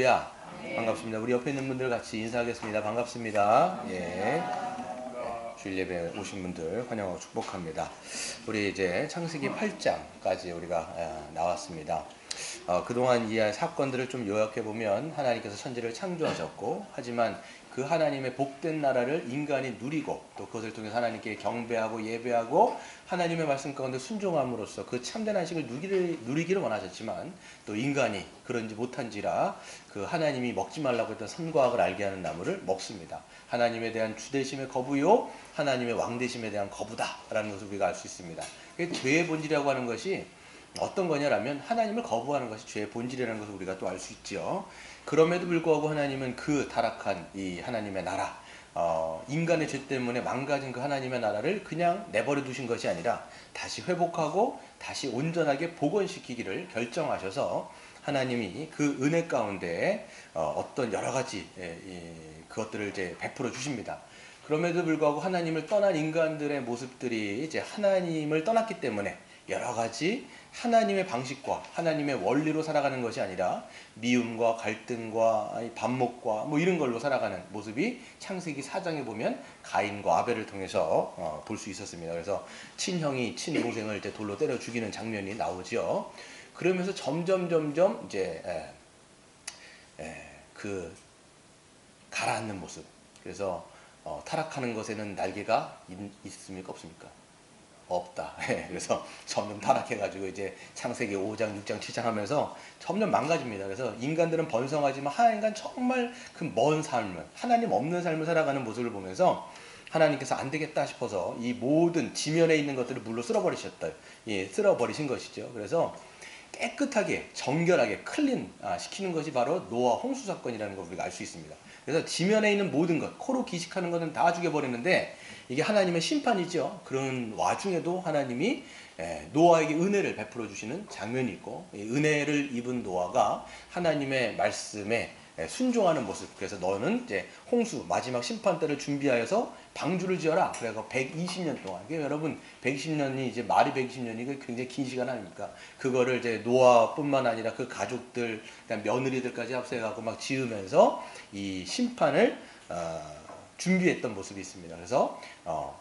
야, 반갑습니다. 우리 옆에 있는 분들 같이 인사하겠습니다. 반갑습니다. 예. 주일 예배 오신 분들 환영하고 축복합니다. 우리 이제 창세기 8장까지 우리가 나왔습니다. 그동안 이 사건들을 좀 요약해 보면 하나님께서 천지를 창조하셨고, 하지만 그 하나님의 복된 나라를 인간이 누리고 또 그것을 통해서 하나님께 경배하고 예배하고 하나님의 말씀 가운데 순종함으로써 그 참된 안식을 누리기를 원하셨지만, 또 인간이 그런지 못한지라 그 하나님이 먹지 말라고 했던 선과 악을 알게 하는 나무를 먹습니다. 하나님에 대한 주대심의 거부요, 하나님의 왕대심에 대한 거부다라는 것을 우리가 알 수 있습니다. 죄의 본질이라고 하는 것이 어떤 거냐라면 하나님을 거부하는 것이 죄의 본질이라는 것을 우리가 또 알 수 있죠. 그럼에도 불구하고 하나님은 그 타락한 이 하나님의 나라, 인간의 죄 때문에 망가진 그 하나님의 나라를 그냥 내버려 두신 것이 아니라 다시 회복하고 다시 온전하게 복원시키기를 결정하셔서 하나님이 그 은혜 가운데 어떤 여러 가지 그것들을 이제 베풀어 주십니다. 그럼에도 불구하고 하나님을 떠난 인간들의 모습들이 이제 하나님을 떠났기 때문에 여러 가지 하나님의 방식과 하나님의 원리로 살아가는 것이 아니라 미움과 갈등과 반목과 뭐 이런 걸로 살아가는 모습이 창세기 4장에 보면 가인과 아벨을 통해서 볼 수 있었습니다. 그래서 친형이 친동생을 이제 돌로 때려 죽이는 장면이 나오죠. 그러면서 점점 이제 그 가라앉는 모습. 그래서 타락하는 것에는 날개가 있습니까? 없습니까? 없다. 그래서 점점 타락해가지고 이제 창세기 5장, 6장, 7장 하면서 점점 망가집니다. 그래서 인간들은 번성하지만 하나님과는 정말 그 먼 삶을, 하나님 없는 삶을 살아가는 모습을 보면서 하나님께서 안 되겠다 싶어서 이 모든 지면에 있는 것들을 물로 쓸어버리셨다. 쓸어버리신 것이죠. 그래서 깨끗하게 정결하게 클린 시키는 것이 바로 노아 홍수 사건이라는 걸 우리가 알 수 있습니다. 그래서 지면에 있는 모든 것, 코로 기식하는 것은 다 죽여버리는데 이게 하나님의 심판이죠. 그런 와중에도 하나님이 노아에게 은혜를 베풀어 주시는 장면이 있고, 은혜를 입은 노아가 하나님의 말씀에 순종하는 모습. 그래서 너는 이제 홍수 마지막 심판 때를 준비하여서 방주를 지어라. 그래서 120년 동안. 여러분 120년이 이제 말이 120년이 굉장히 긴 시간 아닙니까? 그거를 이제 노아뿐만 아니라 그 가족들, 그다음 며느리들까지 합세해갖고 막 지으면서 이 심판을 준비했던 모습이 있습니다. 그래서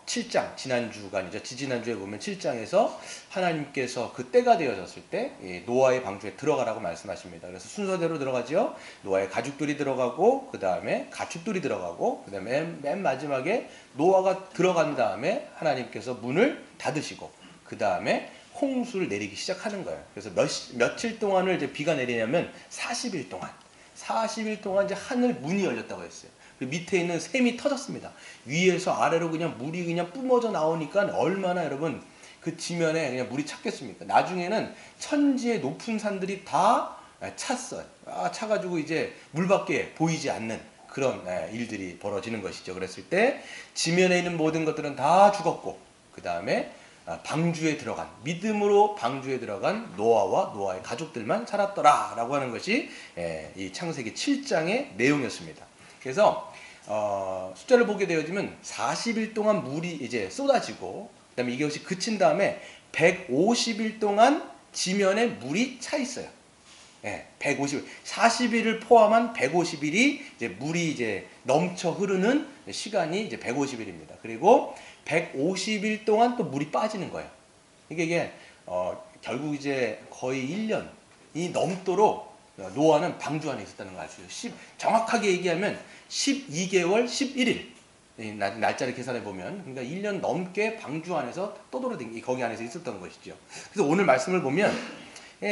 7장, 지난주가 아니죠. 지지난주에 보면 7장에서 하나님께서 그 때가 되어졌을 때 노아의 방주에 들어가라고 말씀하십니다. 그래서 순서대로 들어가죠. 노아의 가족들이 들어가고, 그 다음에 가축들이 들어가고, 그 다음에 맨 마지막에 노아가 들어간 다음에 하나님께서 문을 닫으시고, 그 다음에 홍수를 내리기 시작하는 거예요. 그래서 며칠 동안을 이제 비가 내리냐면 40일 동안 이제 하늘 문이 열렸다고 했어요. 그 밑에 있는 샘이 터졌습니다. 위에서 아래로 그냥 물이 그냥 뿜어져 나오니까 얼마나 여러분 그 지면에 그냥 물이 찼겠습니까? 나중에는 천지의 높은 산들이 다 찼어요. 차가지고 이제 물밖에 보이지 않는 그런 일들이 벌어지는 것이죠. 그랬을 때 지면에 있는 모든 것들은 다 죽었고, 그 다음에 방주에 들어간, 믿음으로 방주에 들어간 노아와 노아의 가족들만 살았더라 라고 하는 것이 이 창세기 7장의 내용이었습니다. 그래서 숫자를 보게 되어지면 40일 동안 물이 이제 쏟아지고, 그 다음에 이것이 그친 다음에 150일 동안 지면에 물이 차 있어요. 150일, 40일을 포함한 150일이 이제 물이 이제 넘쳐 흐르는 시간이 이제 150일입니다. 그리고 150일 동안 또 물이 빠지는 거예요. 이게 결국 이제 거의 1년이 넘도록 노아는 방주 안에 있었다는 걸 알 수 있어요. 정확하게 얘기하면 12개월 11일 날짜를 계산해 보면, 그러니까 1년 넘게 방주 안에서 떠돌아다니기, 거기 안에서 있었던 것이죠. 그래서 오늘 말씀을 보면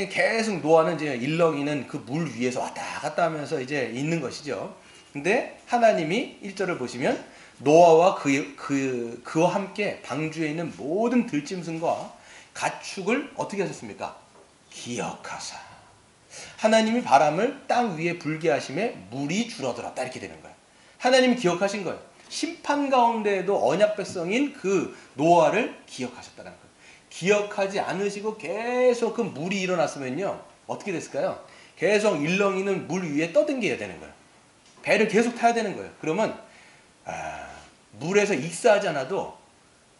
계속 노아는 이제 일렁이는 그 물 위에서 왔다 갔다 하면서 이제 있는 것이죠. 근데 하나님이 1절을 보시면 노아와 그와 함께 방주에 있는 모든 들짐승과 가축을 어떻게 하셨습니까? 기억하사. 하나님이 바람을 땅 위에 불게 하심에 물이 줄어들었다, 이렇게 되는 거예요. 하나님이 기억하신 거예요. 심판 가운데에도 언약 백성인 그 노아를 기억하셨다는 거예요. 기억하지 않으시고 계속 그 물이 일어났으면요, 어떻게 됐을까요? 계속 일렁이는 물 위에 떠댕겨야 되는 거예요. 배를 계속 타야 되는 거예요. 그러면 물에서 익사하지 않아도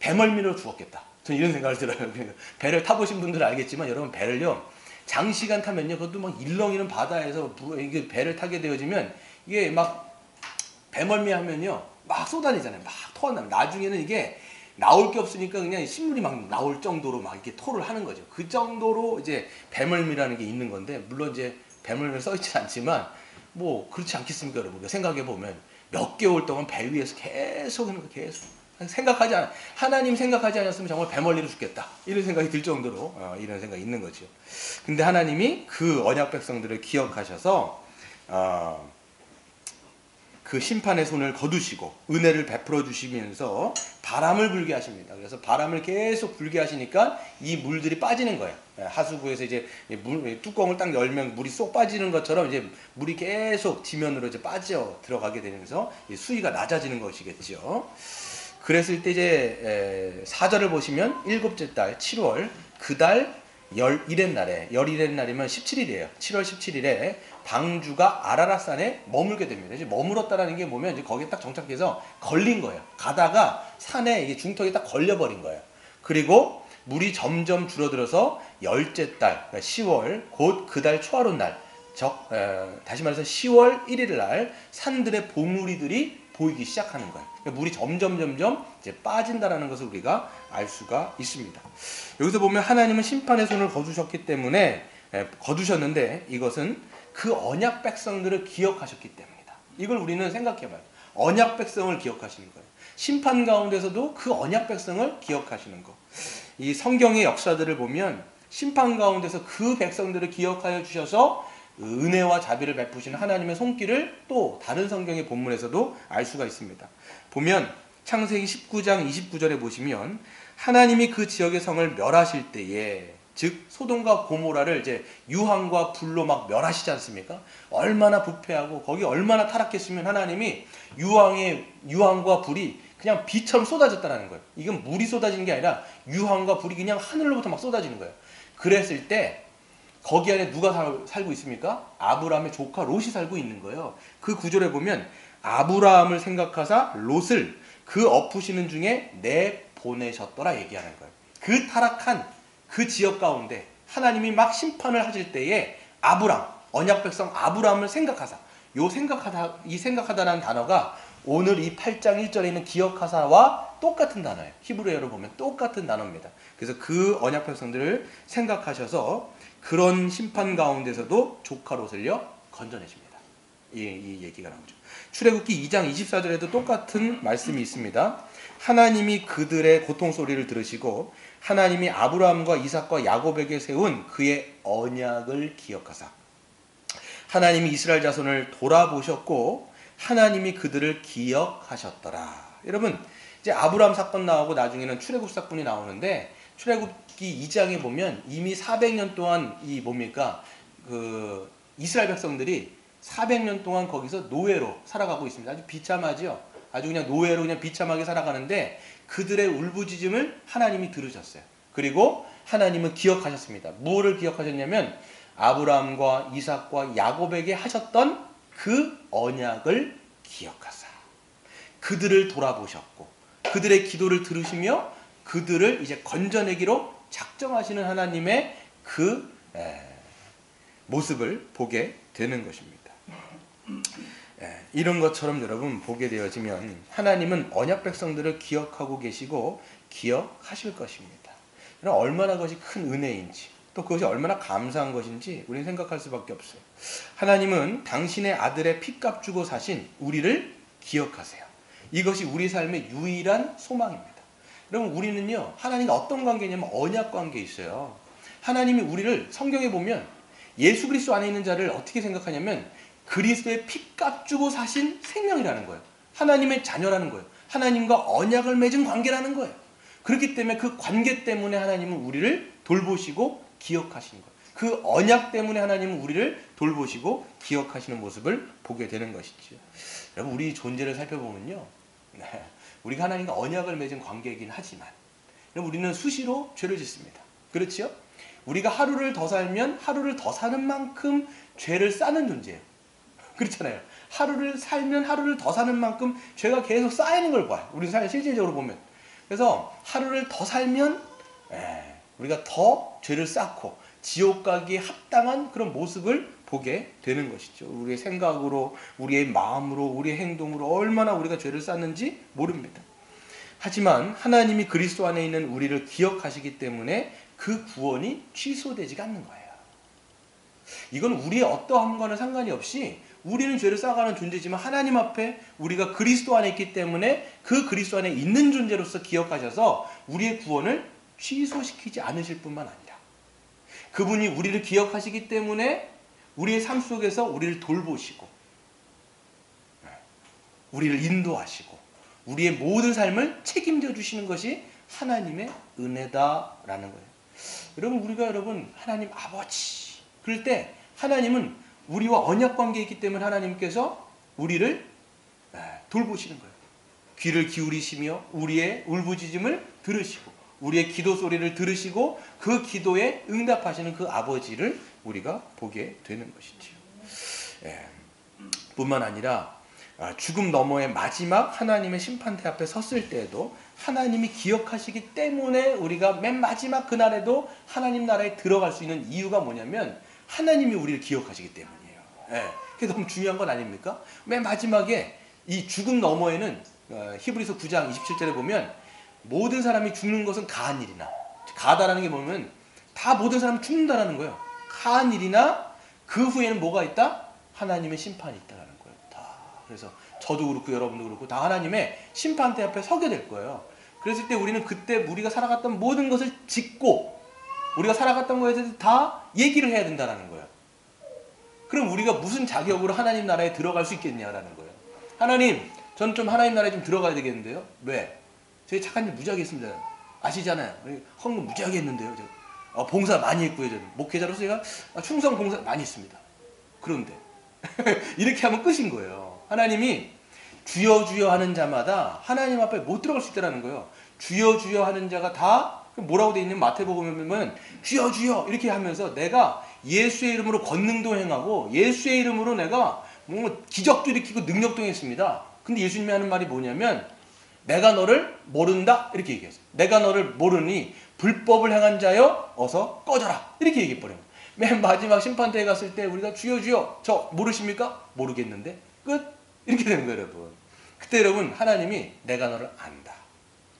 배멀미로 죽었겠다. 저는 이런 생각을 들어요. 배를 타보신 분들은 알겠지만, 여러분 배를요 장시간 타면요, 그것도 막 일렁이는 바다에서 이게 배를 타게 되어지면 이게 막 배멀미 하면요, 막 쏟아내잖아요. 막 토가 나면 나중에는 이게 나올 게 없으니까 그냥 신물이 막 나올 정도로 막 이렇게 토를 하는 거죠. 그 정도로 이제 배멀미라는 게 있는 건데, 물론 이제 배멀미 써 있지 않지만 뭐 그렇지 않겠습니까, 여러분? 생각해 보면 몇 개월 동안 배 위에서 계속 하는 거, 계속 생각하지 않아, 하나님 생각하지 않았으면 정말 배멀리로 죽겠다, 이런 생각이 들 정도로 이런 생각이 있는 거죠. 근데 하나님이 그 언약 백성들을 기억하셔서 그 심판의 손을 거두시고 은혜를 베풀어 주시면서 바람을 불게 하십니다. 그래서 바람을 계속 불게 하시니까 이 물들이 빠지는 거예요. 하수구에서 이제 뚜껑을 딱 열면 물이 쏙 빠지는 것처럼 이제 물이 계속 지면으로 이제 빠져 들어가게 되면서 수위가 낮아지는 것이겠죠. 그랬을 때 이제 4절을 보시면 일곱째 달 7월 그달 열일의 날에, 열일의 날이면 17일이에요. 7월 17일에 방주가 아라랏산에 머물게 됩니다. 이제 머물었다라는 게 뭐면 이제 거기에 딱 정착해서 걸린 거예요. 가다가 산에 이게 중턱에 딱 걸려버린 거예요. 그리고 물이 점점 줄어들어서 열째 달, 그러니까 10월, 곧 그 달 초하룻 날, 다시 말해서 10월 1일 날 산들의 봉우리들이 보이기 시작하는 거예요. 그러니까 물이 점점 이제 빠진다라는 것을 우리가 알 수가 있습니다. 여기서 보면 하나님은 심판의 손을 거두셨기 때문에, 거두셨는데 이것은 그 언약 백성들을 기억하셨기 때문이다. 이걸 우리는 생각해봐요. 언약 백성을 기억하시는 거예요. 심판 가운데서도 그 언약 백성을 기억하시는 거. 이 성경의 역사들을 보면 심판 가운데서 그 백성들을 기억하여 주셔서 은혜와 자비를 베푸시는 하나님의 손길을 또 다른 성경의 본문에서도 알 수가 있습니다. 보면 창세기 19장 29절에 보시면 하나님이 그 지역의 성을 멸하실 때에, 즉 소돔과 고모라를 이제 유황과 불로 막 멸하시지 않습니까? 얼마나 부패하고 거기 얼마나 타락했으면 하나님이 유황과 불이 그냥 비처럼 쏟아졌다는 거예요. 이건 물이 쏟아지는 게 아니라 유황과 불이 그냥 하늘로부터 막 쏟아지는 거예요. 그랬을 때 거기 안에 누가 살고 있습니까? 아브라함의 조카 롯이 살고 있는 거예요. 그 구절에 보면 아브라함을 생각하사 롯을 그 엎으시는 중에 내보내셨더라 얘기하는 거예요. 그 타락한 그 지역 가운데 하나님이 막 심판을 하실 때에 아브람, 언약 백성 아브라함을 생각하사, 이 생각하다라는 단어가 오늘 이 8장 1절에 있는 기억하사와 똑같은 단어예요. 히브리어로 보면 똑같은 단어입니다. 그래서 그 언약 백성들을 생각하셔서 그런 심판 가운데서도 조카 롯을요 건져내십니다. 이 얘기가 나오죠. 출애굽기 2장 24절에도 똑같은 말씀이 있습니다. 하나님이 그들의 고통 소리를 들으시고 하나님이 아브라함과 이삭과 야곱에게 세운 그의 언약을 기억하사 하나님이 이스라엘 자손을 돌아보셨고 하나님이 그들을 기억하셨더라. 여러분, 이제 아브라함 사건 나오고 나중에는 출애굽 사건이 나오는데, 출애굽기 2장에 보면 이미 400년 동안 이 뭡니까? 그 이스라엘 백성들이 400년 동안 거기서 노예로 살아가고 있습니다. 아주 비참하죠. 아주 그냥 노예로 그냥 비참하게 살아가는데 그들의 울부짖음을 하나님이 들으셨어요. 그리고 하나님은 기억하셨습니다. 무엇을 기억하셨냐면 아브라함과 이삭과 야곱에게 하셨던 그 언약을 기억하사 그들을 돌아보셨고 그들의 기도를 들으시며 그들을 이제 건져내기로 작정하시는 하나님의 그 모습을 보게 되는 것입니다. 이런 것처럼 여러분 보게 되어지면 하나님은 언약 백성들을 기억하고 계시고 기억하실 것입니다. 얼마나 그것이 큰 은혜인지 또 그것이 얼마나 감사한 것인지 우리는 생각할 수밖에 없어요. 하나님은 당신의 아들의 피값 주고 사신 우리를 기억하세요. 이것이 우리 삶의 유일한 소망입니다. 여러분, 우리는요 하나님과 어떤 관계냐면 언약 관계에 있어요. 하나님이 우리를 성경에 보면 예수 그리스도 안에 있는 자를 어떻게 생각하냐면 그리스도의 피값 주고 사신 생명이라는 거예요. 하나님의 자녀라는 거예요. 하나님과 언약을 맺은 관계라는 거예요. 그렇기 때문에 그 관계 때문에 하나님은 우리를 돌보시고 기억하시는 거예요. 그 언약 때문에 하나님은 우리를 돌보시고 기억하시는 모습을 보게 되는 것이죠. 여러분, 우리 존재를 살펴보면요, 우리가 하나님과 언약을 맺은 관계이긴 하지만 여러분, 우리는 수시로 죄를 짓습니다. 그렇죠? 우리가 하루를 더 살면 하루를 더 사는 만큼 죄를 쌓는 존재예요. 그렇잖아요. 하루를 살면 하루를 더 사는 만큼 죄가 계속 쌓이는 걸 봐요. 우리 삶 실질적으로 보면. 그래서 하루를 더 살면 우리가 더 죄를 쌓고 지옥 가기에 합당한 그런 모습을 보게 되는 것이죠. 우리의 생각으로, 우리의 마음으로, 우리의 행동으로 얼마나 우리가 죄를 쌓는지 모릅니다. 하지만 하나님이 그리스도 안에 있는 우리를 기억하시기 때문에 그 구원이 취소되지가 않는 거예요. 이건 우리의 어떠함과는 상관이 없이 우리는 죄를 쌓아가는 존재지만 하나님 앞에 우리가 그리스도 안에 있기 때문에 그 그리스도 안에 있는 존재로서 기억하셔서 우리의 구원을 취소시키지 않으실 뿐만 아니라 그분이 우리를 기억하시기 때문에 우리의 삶 속에서 우리를 돌보시고 우리를 인도하시고 우리의 모든 삶을 책임져 주시는 것이 하나님의 은혜다라는 거예요. 여러분 하나님 아버지 그럴 때 하나님은 우리와 언약 관계에 있기 때문에 하나님께서 우리를 돌보시는 거예요. 귀를 기울이시며 우리의 울부짖음을 들으시고 우리의 기도 소리를 들으시고 그 기도에 응답하시는 그 아버지를 우리가 보게 되는 것이죠. 뿐만 아니라 죽음 너머의 마지막 하나님의 심판대 앞에 섰을 때에도 하나님이 기억하시기 때문에 우리가 맨 마지막 그날에도 하나님 나라에 들어갈 수 있는 이유가 뭐냐면 하나님이 우리를 기억하시기 때문이에요. 그게 너무 중요한 건 아닙니까? 맨 마지막에 이 죽음 너머에는 히브리서 9장 27절에 보면 모든 사람이 죽는 것은 가한 일이나 가다라는 게 뭐냐면 다 모든 사람이 죽는다라는 거예요. 가한 일이나 그 후에는 뭐가 있다? 하나님의 심판이 있다라는 거예요. 다. 그래서 저도 그렇고 여러분도 그렇고 다 하나님의 심판대 앞에 서게 될 거예요. 그랬을 때 우리는 그때 우리가 살아갔던 모든 것을 짚고 우리가 살아갔던 거에 대해서 다 얘기를 해야 된다는 거예요. 그럼 우리가 무슨 자격으로 하나님 나라에 들어갈 수 있겠냐라는 거예요. 하나님, 저는 좀 하나님 나라에 좀 들어가야 되겠는데요. 왜? 저희 착한 일 무지하게 했습니다. 아시잖아요. 헌금 무지하게 했는데요. 봉사 많이 했고요. 저는 목회자로서 제가 충성 봉사 많이 했습니다. 그런데 이렇게 하면 끝인 거예요. 하나님이 주여 주여 하는 자마다 하나님 앞에 못 들어갈 수 있다는 거예요. 주여 주여 하는 자가 다 뭐라고 되어 있는 마태복음에 보면 주여 주여 이렇게 하면서 내가 예수의 이름으로 권능도 행하고 예수의 이름으로 내가 뭐 기적도 일으키고 능력도 했습니다. 근데 예수님이 하는 말이 뭐냐면 내가 너를 모른다 이렇게 얘기했어요. 내가 너를 모르니 불법을 행한 자여 어서 꺼져라 이렇게 얘기해버려요. 맨 마지막 심판대에 갔을 때 우리가 주여 주여 저 모르십니까? 모르겠는데 끝 이렇게 되는 거예요. 여러분. 그때 여러분 하나님이 내가 너를 안다.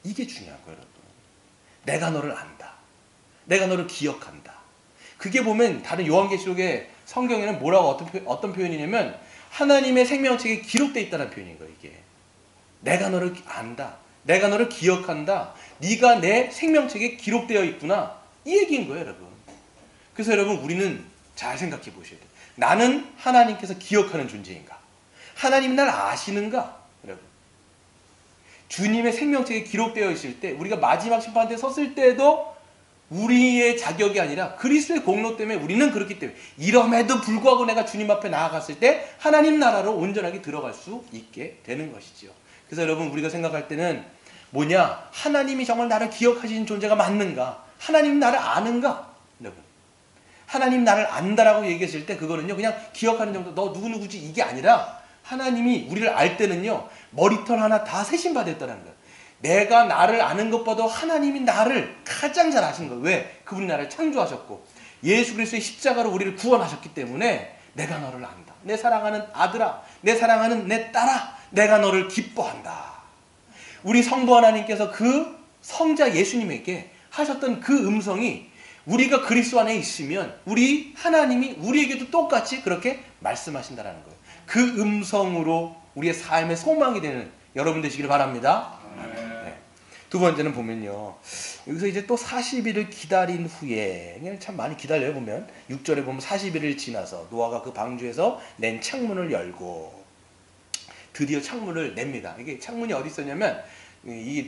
이게 중요한 거예요. 여러분. 내가 너를 안다. 내가 너를 기억한다. 그게 보면 다른 요한계시록의 성경에는 뭐라고 어떤 표현이냐면 하나님의 생명책에 기록되어 있다는 표현인 거예요. 이게 내가 너를 안다. 내가 너를 기억한다. 네가 내 생명책에 기록되어 있구나. 이 얘기인 거예요. 여러분. 그래서 여러분 우리는 잘 생각해 보셔야 돼요. 나는 하나님께서 기억하는 존재인가? 하나님이 날 아시는가? 여러분. 주님의 생명책에 기록되어 있을 때 우리가 마지막 심판대에 섰을 때에도 우리의 자격이 아니라 그리스도의 공로 때문에 우리는 그렇기 때문에 이럼에도 불구하고 내가 주님 앞에 나아갔을 때 하나님 나라로 온전하게 들어갈 수 있게 되는 것이죠. 그래서 여러분 우리가 생각할 때는 뭐냐? 하나님이 정말 나를 기억하시는 존재가 맞는가? 하나님 나를 아는가? 여러분 하나님 나를 안다라고 얘기했을 때 그거는요 그냥 기억하는 정도 너 누구누구지 이게 아니라 하나님이 우리를 알 때는요 머리털 하나 다 세심받았다는 거예요. 내가 나를 아는 것보다 하나님이 나를 가장 잘 아시는 거예요. 왜? 그분이 나를 창조하셨고 예수 그리스도의 십자가로 우리를 구원하셨기 때문에 내가 너를 안다. 내 사랑하는 아들아, 내 사랑하는 내 딸아, 내가 너를 기뻐한다. 우리 성부 하나님께서 그 성자 예수님에게 하셨던 그 음성이 우리가 그리스도 안에 있으면 우리 하나님이 우리에게도 똑같이 그렇게 말씀하신다는 거예요. 그 음성으로 우리의 삶의 소망이 되는 여러분 되시길 바랍니다. 네. 두 번째는 보면요. 여기서 이제 또 40일을 기다린 후에 참 많이 기다려요. 보면 6절에 보면 40일을 지나서 노아가 그 방주에서 낸 창문을 열고 드디어 창문을 냅니다. 이게 창문이 어디 있었냐면 이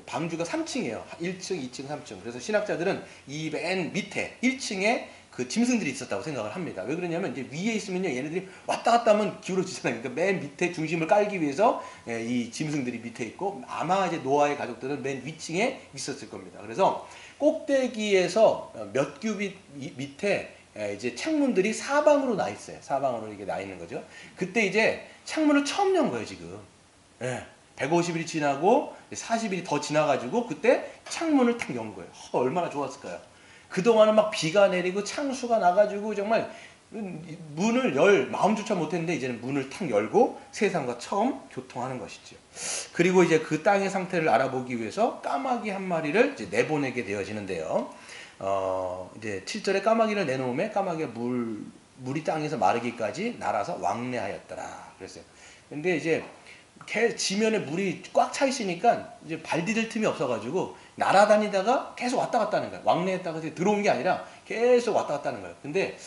방주가 3층이에요. 1층, 2층, 3층. 그래서 신학자들은 이 맨 밑에 1층에 그 짐승들이 있었다고 생각을 합니다. 왜 그러냐면 이제 위에 있으면요 얘네들이 왔다 갔다 하면 기울어지잖아요. 그러니까 맨 밑에 중심을 깔기 위해서 이 짐승들이 밑에 있고 아마 이제 노아의 가족들은 맨 위층에 있었을 겁니다. 그래서 꼭대기에서 몇 큐빗 밑에 이제 창문들이 사방으로 나 있어요. 사방으로 이게 나 있는 거죠. 그때 이제 창문을 처음 연 거예요 지금. 150일이 지나고 40일이 더 지나가지고 그때 창문을 탁 연 거예요. 얼마나 좋았을까요? 그동안은 막 비가 내리고 창수가 나가지고 정말 문을 열 마음조차 못했는데 이제는 문을 탁 열고 세상과 처음 교통하는 것이죠. 그리고 이제 그 땅의 상태를 알아보기 위해서 까마귀 한 마리를 이제 내보내게 되어지는데요. 이제 7절에 까마귀를 내놓음에 까마귀가 물이 땅에서 마르기까지 날아서 왕래하였더라 그랬어요. 근데 이제 지면에 물이 꽉 차 있으니까 이제 발 디딜 틈이 없어가지고 날아다니다가 계속 왔다 갔다 하는 거예요. 왕래했다가 들어온 게 아니라 계속 왔다 갔다 하는 거예요. 근데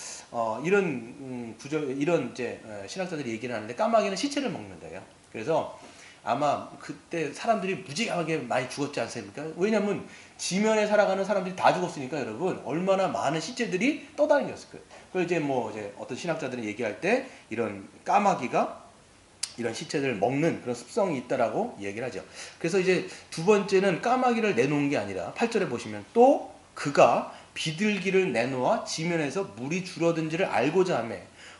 이런 이런 이제 신학자들이 얘기를 하는데 까마귀는 시체를 먹는다요. 그래서 아마 그때 사람들이 무지하게 많이 죽었지 않습니까? 왜냐면 지면에 살아가는 사람들이 다 죽었으니까 여러분 얼마나 많은 시체들이 떠다녔을 거예요. 그걸 이제 이제 어떤 신학자들은 얘기할 때 이런 까마귀가 이런 시체들을 먹는 그런 습성이 있다라고 얘기를 하죠. 그래서 이제 두 번째는 까마귀를 내놓은 게 아니라 8절에 보시면 또 그가 비둘기를 내놓아 지면에서 물이 줄어든지를 알고자 하며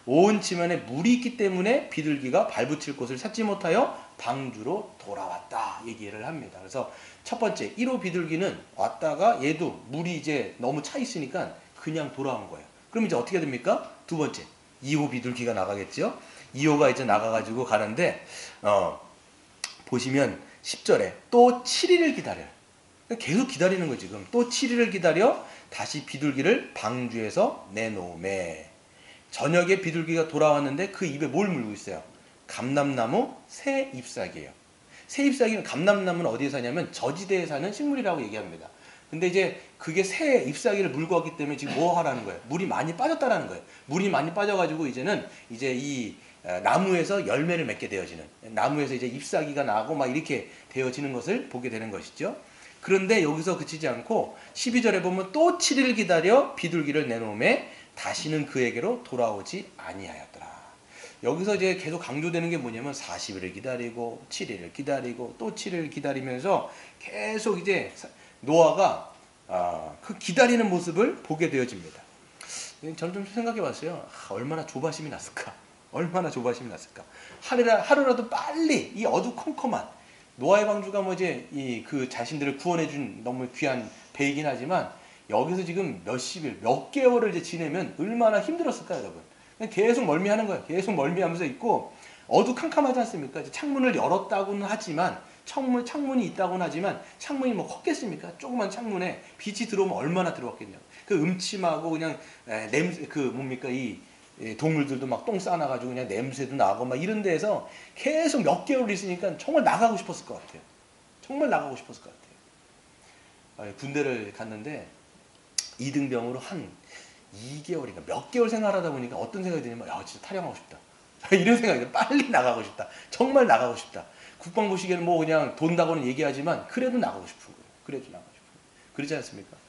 온 지면에 물이 있기 때문에 비둘기가 발붙일 곳을 찾지 못하여 방주로 돌아왔다 얘기를 합니다. 그래서 첫 번째 1호 비둘기는 왔다가 얘도 물이 이제 너무 차 있으니까 그냥 돌아온 거예요. 그럼 이제 어떻게 됩니까? 두 번째 2호 비둘기가 나가겠죠. 2호가 이제 나가가지고 가는데 보시면 10절에 또 7일을 기다려요. 계속 기다리는 거예요. 지금 또 7일을 기다려 다시 비둘기를 방주에서 내놓음에 저녁에 비둘기가 돌아왔는데 그 입에 뭘 물고 있어요? 감람나무 새 잎사귀예요. 새 잎사귀는 감람나무는 어디에 사냐면 저지대에 사는 식물이라고 얘기합니다. 근데 이제 그게 새 잎사귀를 물고 왔기 때문에 지금 뭐 하라는 거예요? 물이 많이 빠졌다라는 거예요. 물이 많이 빠져가지고 이제는 이제 이 나무에서 열매를 맺게 되어지는 나무에서 이제 잎사귀가 나고 막 이렇게 되어지는 것을 보게 되는 것이죠. 그런데 여기서 그치지 않고 12절에 보면 또 7일 기다려 비둘기를 내놓음에 다시는 그에게로 돌아오지 아니하였더라. 여기서 이제 계속 강조되는 게 뭐냐면 40일을 기다리고 7일을 기다리고 또 7일을 기다리면서 계속 이제 노아가 그 기다리는 모습을 보게 되어집니다. 저는 좀 생각해 봤어요. 얼마나 조바심이 났을까? 얼마나 조바심이 났을까? 하루라도 빨리 이 어두컴컴한 노아의 방주가 뭐 이제 그 자신들을 구원해준 너무 귀한 배이긴 하지만 여기서 지금 몇십일, 몇 개월을 이제 지내면 얼마나 힘들었을까 여러분? 계속 멀미하는 거예요. 계속 멀미하면서 있고 어두캄캄하지 않습니까? 창문을 열었다고는 하지만 창문이 있다고는 하지만 창문이 뭐 컸겠습니까? 조그만 창문에 빛이 들어오면 얼마나 들어왔겠냐. 그 음침하고 그냥 냄새 그 뭡니까 이 동물들도 막 똥 싸놔가지고 그냥 냄새도 나고 막 이런 데에서 계속 몇 개월 있으니까 정말 나가고 싶었을 것 같아요. 정말 나가고 싶었을 것 같아요. 군대를 갔는데 2등병으로 한 2개월인가 몇 개월 생활하다 보니까 어떤 생각이 드냐면 야 진짜 탈영하고 싶다. 이런 생각이 들어요. 빨리 나가고 싶다. 정말 나가고 싶다. 국방부 시계는 뭐 그냥 돈다고는 얘기하지만 그래도 나가고 싶은 거예요. 그래도 나가고 싶은 거예요. 그렇지 않습니까?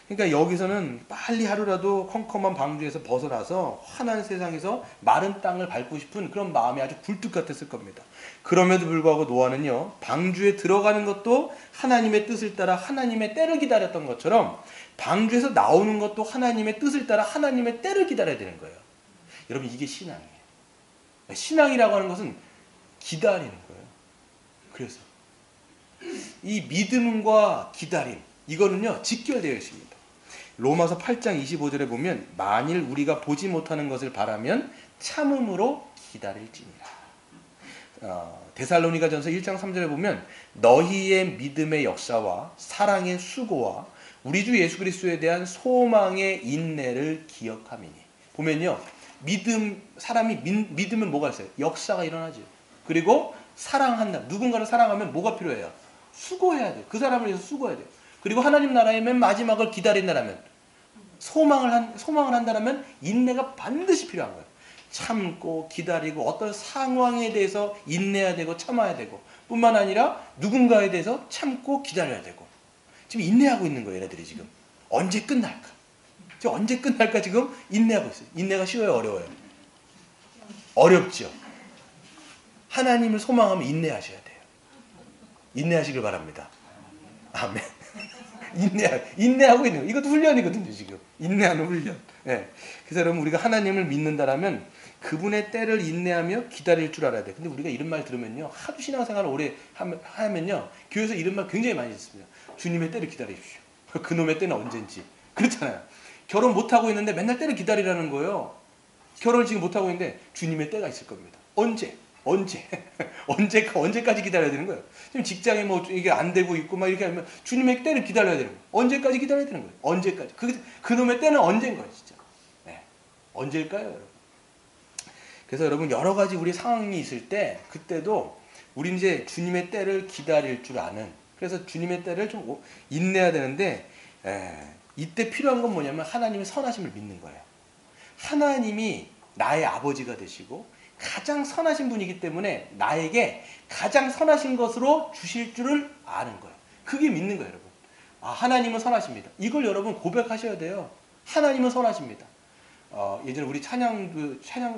그러니까 여기서는 빨리 하루라도 컴컴한 방주에서 벗어나서 환한 세상에서 마른 땅을 밟고 싶은 그런 마음이 아주 굴뚝 같았을 겁니다. 그럼에도 불구하고 노아는요, 방주에 들어가는 것도 하나님의 뜻을 따라 하나님의 때를 기다렸던 것처럼 방주에서 나오는 것도 하나님의 뜻을 따라 하나님의 때를 기다려야 되는 거예요. 여러분 이게 신앙이에요. 신앙이라고 하는 것은 기다리는 거예요. 그래서 이 믿음과 기다림 이거는요 직결되어 있습니다. 로마서 8장 25절에 보면 만일 우리가 보지 못하는 것을 바라면 참음으로 기다릴지니라. 데살로니가전서 1장 3절에 보면 너희의 믿음의 역사와 사랑의 수고와 우리 주 예수 그리스도에 대한 소망의 인내를 기억함이니. 보면요 사람이 믿으면 뭐가 있어요? 역사가 일어나죠. 그리고 사랑한다. 누군가를 사랑하면 뭐가 필요해요? 수고해야 돼요. 그 사람을 위해서 수고해야 돼요. 그리고 하나님 나라의 맨 마지막을 기다린다면 소망을 한다면 인내가 반드시 필요한 거예요. 참고 기다리고 어떤 상황에 대해서 인내해야 되고 참아야 되고 뿐만 아니라 누군가에 대해서 참고 기다려야 되고 지금 인내하고 있는 거예요. 얘네들이 지금 언제 끝날까? 지금 언제 끝날까 지금 인내하고 있어요. 인내가 쉬워요? 어려워요? 어렵죠. 하나님을 소망하면 인내하셔야 돼요. 인내하시길 바랍니다. 아멘. 인내하고 있는 거. 이것도 훈련이거든요, 지금. 인내하는 훈련. 네. 그래서 여러분, 우리가 하나님을 믿는다라면 그분의 때를 인내하며 기다릴 줄 알아야 돼. 근데 우리가 이런 말 들으면요, 하도 신앙생활을 오래 하면요, 교회에서 이런 말 굉장히 많이 듣습니다. 주님의 때를 기다리십시오. 그놈의 때는 언젠지. 그렇잖아요. 결혼 못하고 있는데 맨날 때를 기다리라는 거예요. 결혼을 지금 못하고 있는데 주님의 때가 있을 겁니다. 언제? 언제까지 기다려야 되는 거예요? 지금 직장에 뭐 이게 안 되고 있고 막 이렇게 하면 주님의 때를 기다려야 되는 거예요. 언제까지 기다려야 되는 거예요? 언제까지? 그 놈의 때는 언제인 거예요, 진짜. 네. 언제일까요, 여러분? 그래서 여러분 여러 가지 우리 상황이 있을 때 그때도 우리 이제 주님의 때를 기다릴 줄 아는, 그래서 주님의 때를 좀 인내해야 되는데 이때 필요한 건 뭐냐면 하나님의 선하심을 믿는 거예요. 하나님이 나의 아버지가 되시고 가장 선하신 분이기 때문에 나에게 가장 선하신 것으로 주실 줄을 아는 거예요. 그게 믿는 거예요, 여러분. 아, 하나님은 선하십니다. 이걸 여러분 고백하셔야 돼요. 하나님은 선하십니다. 예전에 우리 찬양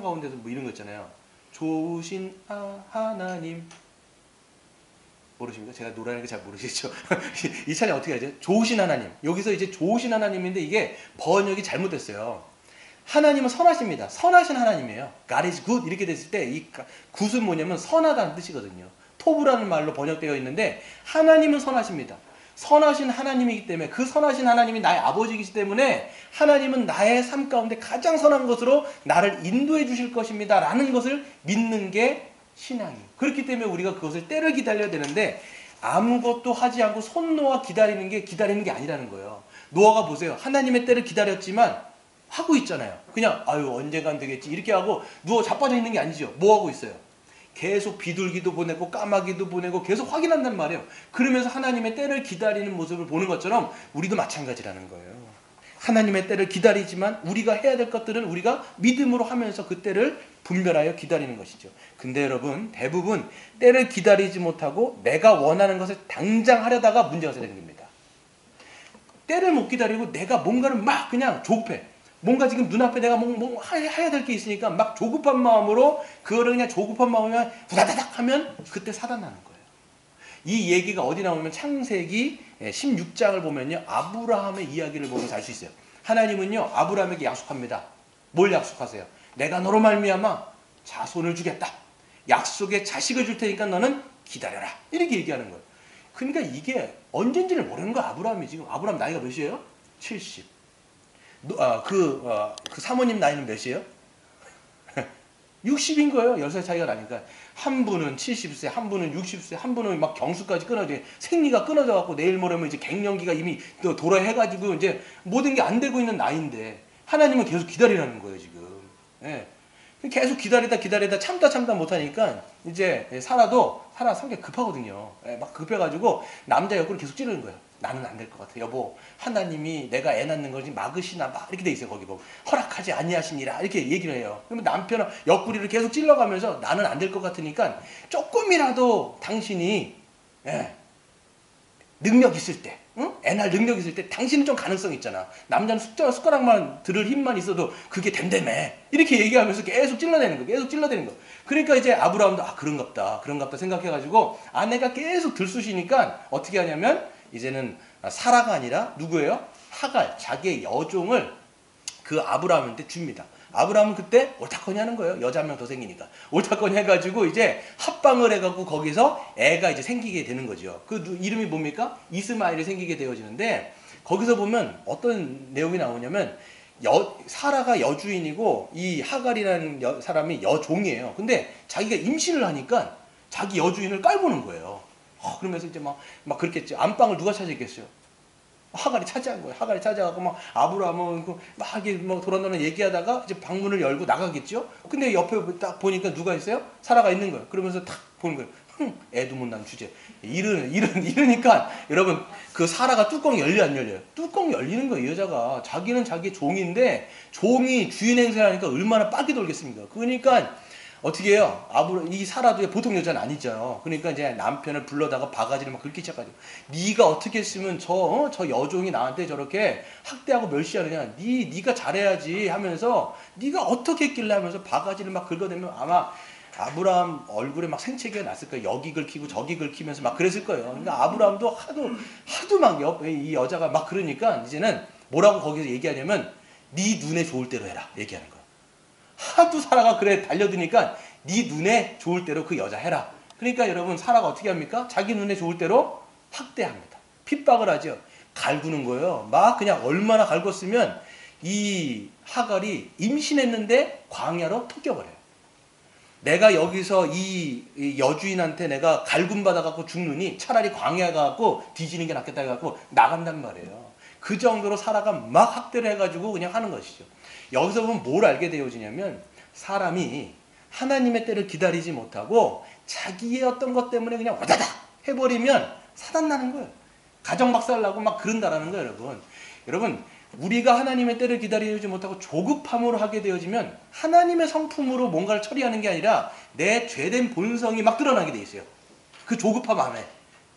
가운데서 뭐 이런 거 있잖아요. 좋으신 하나님. 모르십니까? 제가 노래하는 거 잘 모르시죠? 이 찬양 어떻게 하죠? 좋으신 하나님. 여기서 이제 좋으신 하나님인데 이게 번역이 잘못됐어요. 하나님은 선하십니다. 선하신 하나님이에요. God is good 이렇게 됐을 때 이 굿은 뭐냐면 선하다는 뜻이거든요. 토브라는 말로 번역되어 있는데 하나님은 선하십니다. 선하신 하나님이기 때문에 그 선하신 하나님이 나의 아버지이기 때문에 하나님은 나의 삶 가운데 가장 선한 것으로 나를 인도해 주실 것입니다 라는 것을 믿는 게 신앙이에요. 그렇기 때문에 우리가 그것을 때를 기다려야 되는데 아무것도 하지 않고 손 놓아 기다리는 게 아니라는 거예요. 노아가 보세요. 하나님의 때를 기다렸지만 하고 있잖아요. 그냥 아유 언젠간 되겠지 이렇게 하고 누워 자빠져 있는 게 아니죠. 뭐 하고 있어요? 계속 비둘기도 보내고 까마귀도 보내고 계속 확인한단 말이에요. 그러면서 하나님의 때를 기다리는 모습을 보는 것처럼 우리도 마찬가지라는 거예요. 하나님의 때를 기다리지만 우리가 해야 될 것들은 우리가 믿음으로 하면서 그 때를 분별하여 기다리는 것이죠. 근데 여러분 대부분 때를 기다리지 못하고 내가 원하는 것을 당장 하려다가 문제가 생깁니다. 때를 못 기다리고 내가 뭔가를 막 그냥 조급해. 뭔가 지금 눈앞에 내가 뭐 해야 될 게 있으니까 막 조급한 마음으로 그거를 그냥 조급한 마음에 후다다닥 하면 그때 사단 나는 거예요. 이 얘기가 어디 나오면 창세기 16장을 보면요. 아브라함의 이야기를 보면서 알 수 있어요. 하나님은요. 아브라함에게 약속합니다. 뭘 약속하세요? 내가 너로 말미암아 자손을 주겠다. 약속의 자식을 줄 테니까 너는 기다려라. 이렇게 얘기하는 거예요. 그러니까 이게 언젠지를 모르는 거야. 아브라함이 지금. 아브라함 나이가 몇이에요? 70. 그 사모님 나이는 몇이에요? 60인 거예요. 10살 차이가 나니까. 한 분은 70세, 한 분은 60세, 한 분은 막 경수까지 끊어져, 생리가 끊어져 갖고 내일 모레면 이제 갱년기가 이미 또 돌아해가지고 이제 모든 게 안 되고 있는 나이인데 하나님은 계속 기다리라는 거예요, 지금. 예. 계속 기다리다 참다 못하니까 이제 사라 성격 급하거든요. 예, 막 급해가지고 남자 옆구리 계속 찌르는 거예요. 나는 안 될 것 같아. 여보, 하나님이 내가 애 낳는 거지 막으시나 막 이렇게 돼 있어요. 거기 보면 허락하지 아니하시니라 이렇게 얘기를 해요. 그러면 남편은 옆구리를 계속 찔러가면서 나는 안 될 것 같으니까 조금이라도 당신이 능력 있을 때, 응? 애 낳을 능력 있을 때 당신은 좀 가능성 있잖아. 남자는 숟가락만 들을 힘만 있어도 그게 됨됨해. 이렇게 얘기하면서 계속 찔러대는 거. 그러니까 이제 아브라함도 그런갑다 생각해가지고 아내가 계속 들쑤시니까 어떻게 하냐면 이제는 사라가 아니라 누구예요? 하갈, 자기의 여종을 그 아브라함한테 줍니다. 아브라함은 그때 옳다거니 하는 거예요. 여자 한 명 더 생기니까. 옳다거니 해가지고 이제 합방을 해갖고 거기서 애가 이제 생기게 되는 거죠. 그 이름이 뭡니까? 이스마엘이 생기게 되어지는데 거기서 보면 어떤 내용이 나오냐면 사라가 여주인이고 이 하갈이라는 사람이 여종이에요. 근데 자기가 임신을 하니까 자기 여주인을 깔보는 거예요. 그러면서 이제 막 그렇겠죠. 안방을 누가 차지했겠어요? 하갈이 차지한 거예요. 하갈이 차지하고 막 아브라함은 막 이게 뭐 도란도란 얘기하다가 이제 방문을 열고 나가겠죠. 근데 옆에 딱 보니까 누가 있어요? 사라가 있는 거예요. 그러면서 탁 보는 거예요. 애도 못 낳은 주제. 이러니까 여러분 그 사라가 뚜껑 열려 안 열려요? 뚜껑 열리는 거예요. 이 여자가 자기는 자기 종인데 종이 주인 행세하니까 얼마나 빡이 돌겠습니까? 그러니까 어떻게 해요? 이 사라도 보통 여자는 아니죠. 그러니까 이제 남편을 불러다가 바가지를 막 긁기 시작하죠. 네가 어떻게 했으면 저 여종이 나한테 저렇게 학대하고 멸시하느냐? 네가 잘해야지 하면서 네가 어떻게 했길래 하면서 바가지를 막 긁어대면 아마 아브라함 얼굴에 막 생채기가 났을 거예요. 여기 긁히고 저기 긁히면서 막 그랬을 거예요. 그러니까 아브라함도 하도 막 이 여자가 막 그러니까 이제는 뭐라고 거기서 얘기하냐면 네 눈에 좋을 대로 해라 얘기하는 거예요. 하도 사라가 그래 달려드니까 네 눈에 좋을 대로 그 여자 해라. 그러니까 여러분 사라가 어떻게 합니까? 자기 눈에 좋을 대로 학대합니다. 핍박을 하죠. 갈구는 거예요. 막 그냥 얼마나 갈궜으면 이 하갈이 임신했는데 광야로 토껴버려요. 내가 여기서 이 여주인한테 내가 갈굼 받아갖고 죽느니 차라리 광야 가갖고 뒤지는 게 낫겠다 해갖고 나간단 말이에요. 그 정도로 사라가 막 학대를 해가지고 그냥 하는 것이죠. 여기서 보면 뭘 알게 되어지냐면 사람이 하나님의 때를 기다리지 못하고 자기의 어떤 것 때문에 그냥 와다닥 해버리면 사단나는 거예요. 가정 박살나고 막 그런다라는 거예요, 여러분. 여러분, 우리가 하나님의 때를 기다리지 못하고 조급함으로 하게 되어지면 하나님의 성품으로 뭔가를 처리하는 게 아니라 내 죄된 본성이 막 드러나게 돼 있어요. 그 조급함 안에,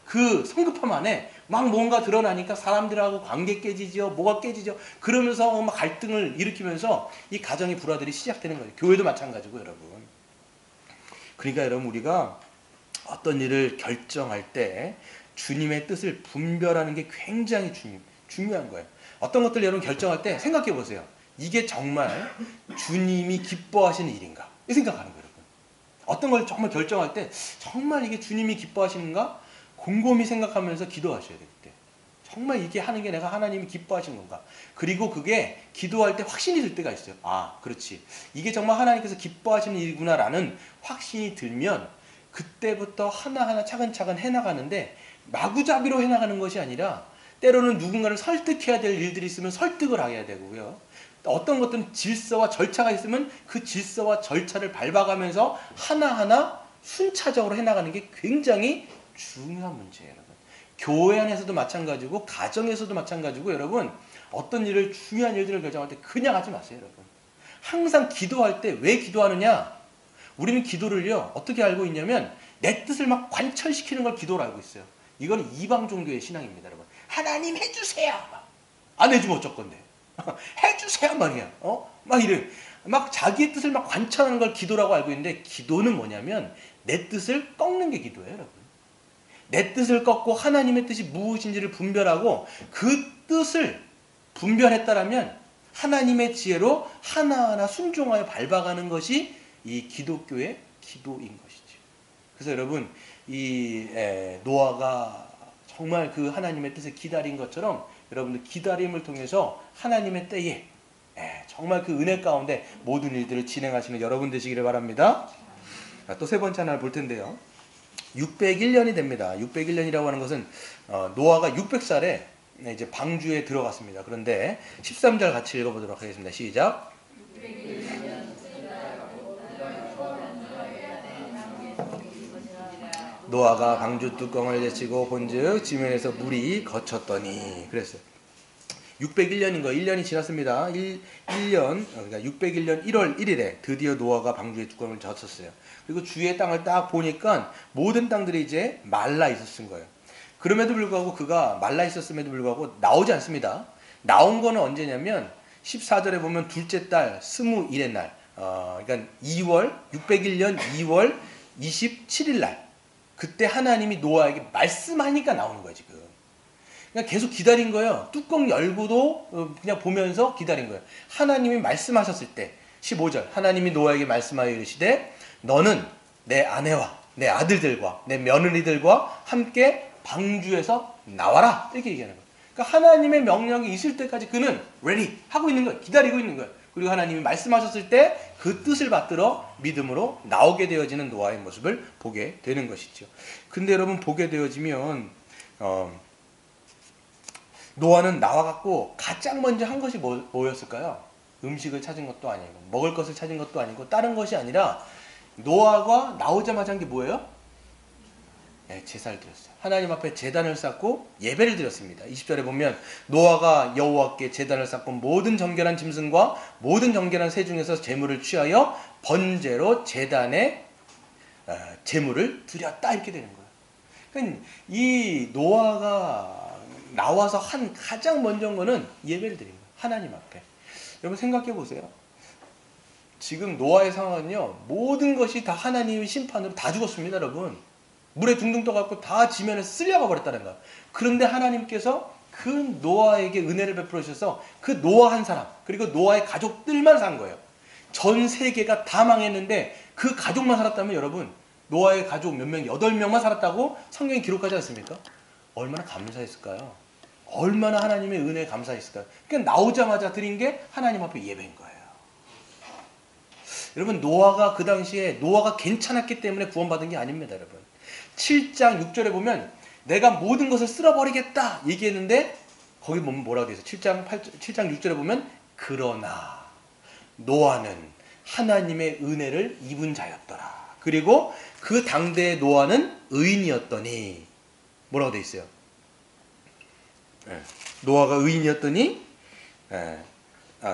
그 성급함 안에 막 뭔가 드러나니까 사람들하고 관계 깨지죠. 뭐가 깨지죠. 그러면서 막 갈등을 일으키면서 이 가정의 불화들이 시작되는 거예요. 교회도 마찬가지고 여러분. 그러니까 여러분 우리가 어떤 일을 결정할 때 주님의 뜻을 분별하는 게 굉장히 중요한 거예요. 어떤 것들 여러분 결정할 때 생각해 보세요. 이게 정말 주님이 기뻐하시는 일인가? 이 생각하는 거예요. 여러분. 어떤 걸 정말 결정할 때 정말 이게 주님이 기뻐하시는가? 곰곰이 생각하면서 기도하셔야 돼요. 그때. 정말 이게 하는 게 내가 하나님이 기뻐하시는 건가? 그리고 그게 기도할 때 확신이 들 때가 있어요. 아, 그렇지. 이게 정말 하나님께서 기뻐하시는 일이구나라는 확신이 들면 그때부터 하나하나 차근차근 해나가는데 마구잡이로 해나가는 것이 아니라 때로는 누군가를 설득해야 될 일들이 있으면 설득을 해야 되고요. 어떤 것들은 질서와 절차가 있으면 그 질서와 절차를 밟아가면서 하나하나 순차적으로 해나가는 게 굉장히 중요한 문제예요. 여러분. 교회 안에서도 마찬가지고 가정에서도 마찬가지고 여러분 어떤 일을 중요한 일들을 결정할 때 그냥 하지 마세요. 여러분. 항상 기도할 때 왜 기도하느냐? 우리는 기도를요 어떻게 알고 있냐면 내 뜻을 막 관철시키는 걸 기도로 알고 있어요. 이건 이방 종교의 신앙입니다. 여러분. 하나님 해주세요. 안 해주면 어쩔 건데. 해주세요 말이야. 막 이래. 막 자기의 뜻을 막 관철하는 걸 기도라고 알고 있는데 기도는 뭐냐면 내 뜻을 꺾는 게 기도예요. 여러분. 내 뜻을 꺾고 하나님의 뜻이 무엇인지를 분별하고 그 뜻을 분별했다라면 하나님의 지혜로 하나하나 순종하여 밟아가는 것이 이 기독교의 기도인 것이죠. 그래서 여러분 이 노아가 정말 그 하나님의 뜻을 기다린 것처럼 여러분들 기다림을 통해서 하나님의 때에 정말 그 은혜 가운데 모든 일들을 진행하시는 여러분 되시기를 바랍니다. 또 세 번째 하나를 볼 텐데요. 601년이 됩니다. 601년이라고 하는 것은 노아가 600살에 이제 방주에 들어갔습니다. 그런데 13절 같이 읽어보도록 하겠습니다. 시작. 노아가 방주 뚜껑을 제치고 본즉 지면에서 물이 거쳤더니 그랬어요. 601년인 거 1년이 지났습니다. 1년 그러니까 601년 1월 1일에 드디어 노아가 방주의 뚜껑을 젖혔어요. 그리고 주위의 땅을 딱 보니까 모든 땅들이 이제 말라 있었은 거예요. 그럼에도 불구하고 그가 말라 있었음에도 불구하고 나오지 않습니다. 나온 거는 언제냐면 14절에 보면 둘째 달 21의 날 그러니까 601년 2월 27일 날 그때 하나님이 노아에게 말씀하니까 나오는 거예요. 지금. 그냥 계속 기다린 거예요. 뚜껑 열고도 그냥 보면서 기다린 거예요. 하나님이 말씀하셨을 때 15절 하나님이 노아에게 말씀하여 이르시되 너는 내 아내와 내 아들들과 내 며느리들과 함께 방주에서 나와라 이렇게 얘기하는 거예요. 그러니까 하나님의 명령이 있을 때까지 그는 ready 하고 있는 거예요. 기다리고 있는 거예요. 그리고 하나님이 말씀하셨을 때 그 뜻을 받들어 믿음으로 나오게 되어지는 노아의 모습을 보게 되는 것이죠. 근데 여러분 보게 되어지면 노아는 나와갖고 가장 먼저 한 것이 뭐였을까요? 음식을 찾은 것도 아니고 먹을 것을 찾은 것도 아니고 다른 것이 아니라 노아가 나오자마자 한 게 뭐예요? 네, 제사를 드렸어요. 하나님 앞에 제단을 쌓고 예배를 드렸습니다. 20절에 보면 노아가 여호와께 제단을 쌓고 모든 정결한 짐승과 모든 정결한 새 중에서 제물을 취하여 번제로 제단에 제물을 드렸다 이렇게 되는 거예요. 그러니까 이 노아가 나와서 한 가장 먼저 거는 예배를 드린 거예요. 하나님 앞에. 여러분 생각해 보세요. 지금 노아의 상황은요. 모든 것이 다 하나님의 심판으로 다 죽었습니다. 여러분. 물에 둥둥 떠갖고 다 지면에 쓸려가 버렸다는 거야. 그런데 하나님께서 그 노아에게 은혜를 베풀어 주셔서 그 노아 한 사람 그리고 노아의 가족들만 산 거예요. 전 세계가 다 망했는데 그 가족만 살았다면 여러분 노아의 가족 몇 명? 8명만 살았다고 성경이 기록하지 않습니까? 얼마나 감사했을까요? 얼마나 하나님의 은혜에 감사했을까요? 그러니까 나오자마자 드린 게 하나님 앞에 예배인 거예요. 여러분, 노아가 그 당시에 노아가 괜찮았기 때문에 구원받은 게 아닙니다, 여러분. 7장 6절에 보면 내가 모든 것을 쓸어버리겠다 얘기했는데 거기 보면 뭐라고 되어 있어요? 7장 6절에 보면 그러나 노아는 하나님의 은혜를 입은 자였더라. 그리고 그 당대의 노아는 의인이었더니 뭐라고 되어 있어요? 노아가 의인이었더니